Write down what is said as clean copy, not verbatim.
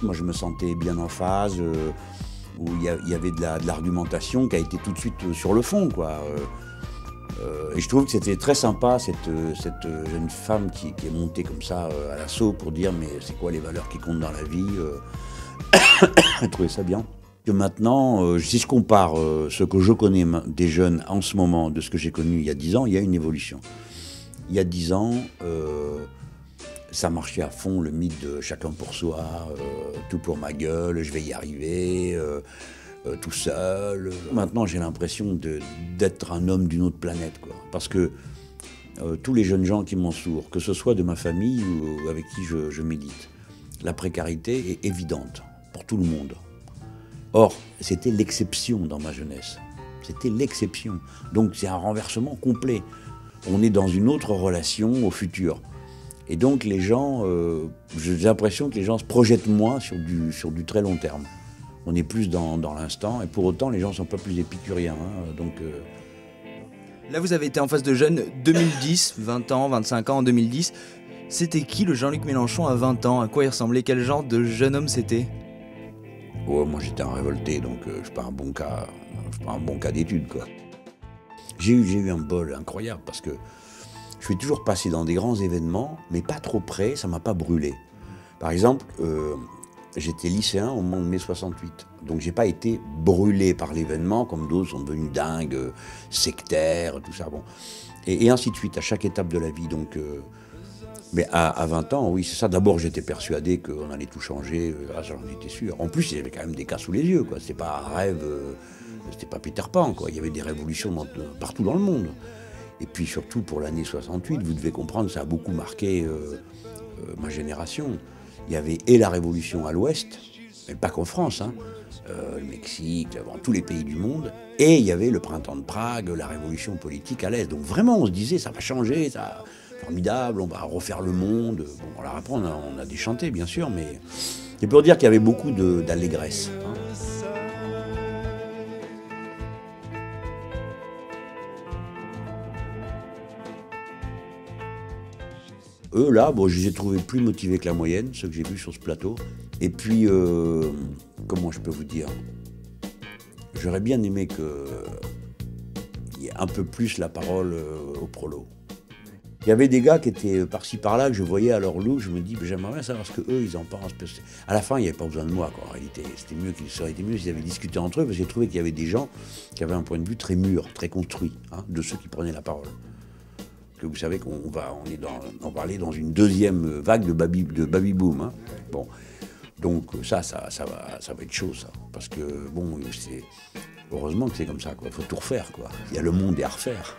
Moi, je me sentais bien en phase, où il y avait de l'argumentation qui a été tout de suite sur le fond, quoi. Et je trouve que c'était très sympa, cette jeune femme qui est montée comme ça à l'assaut pour dire mais c'est quoi les valeurs qui comptent dans la vie. Je trouvais ça bien. Que maintenant, si je compare ce que je connais des jeunes en ce moment de ce que j'ai connu il y a 10 ans, il y a une évolution. Il y a 10 ans, ça marchait à fond, le mythe de chacun pour soi, tout pour ma gueule, je vais y arriver, tout seul. Maintenant, j'ai l'impression d'être un homme d'une autre planète, quoi. Parce que tous les jeunes gens qui m'entourent, que ce soit de ma famille ou avec qui je médite, la précarité est évidente pour tout le monde. Or, c'était l'exception dans ma jeunesse. C'était l'exception. Donc c'est un renversement complet. On est dans une autre relation au futur. Et donc les gens, j'ai l'impression que les gens se projettent moins sur du très long terme. On est plus dans l'instant, et pour autant les gens ne sont pas plus épicuriens. Hein, donc, Là vous avez été en face de jeunes 2010, 20 ans, 25 ans en 2010. C'était qui le Jean-Luc Mélenchon à 20 ans? À quoi il ressemblait? Quel genre de jeune homme c'était? oh, moi j'étais un révolté, donc je ne suis pas un bon cas d'étude, quoi. J'ai eu un bol incroyable parce que je suis toujours passé dans des grands événements, mais pas trop près, ça ne m'a pas brûlé. Par exemple, j'étais lycéen au moment de mai 68, donc j'ai pas été brûlé par l'événement comme d'autres sont devenus dingues, sectaires, tout ça. Bon. Et ainsi de suite, à chaque étape de la vie. Donc, mais à 20 ans, oui, c'est ça. D'abord, j'étais persuadé qu'on allait tout changer, j'en étais sûr. En plus, il y avait quand même des cas sous les yeux, quoi. C'était pas un rêve, c'était pas Peter Pan, quoi. Il y avait des révolutions partout dans le monde. Et puis surtout pour l'année 68, vous devez comprendre, ça a beaucoup marqué ma génération. Il y avait et la révolution à l'ouest, mais pas qu'en France, hein, le Mexique, dans tous les pays du monde, et il y avait le printemps de Prague, la révolution politique à l'est. Donc vraiment, on se disait, ça va changer, ça... formidable, on va refaire le monde. Bon, alors après, on a déchanté, bien sûr, mais c'est pour dire qu'il y avait beaucoup d'allégresse. Hein. Eux, là, bon, je les ai trouvés plus motivés que la moyenne, ceux que j'ai vus sur ce plateau. Et puis, comment je peux vous dire? J'aurais bien aimé qu'il y ait un peu plus la parole au prolo. Il y avait des gars qui étaient par-ci par-là, que je voyais à leur look, je me dis, j'aimerais bien savoir ce qu'eux, ils en pensent. À la fin, il n'y avait pas besoin de moi, quoi. En réalité, ça aurait été mieux s'ils avaient discuté entre eux, parce que j'ai trouvé qu'il y avait des gens qui avaient un point de vue très mûr, très construit, hein, de ceux qui prenaient la parole. Que vous savez qu'on va aller dans une deuxième vague de baby-boom. Hein. Bon, donc ça va être chaud, ça. Parce que, bon, heureusement que c'est comme ça, quoi. Il faut tout refaire, quoi. Il y a le monde à refaire.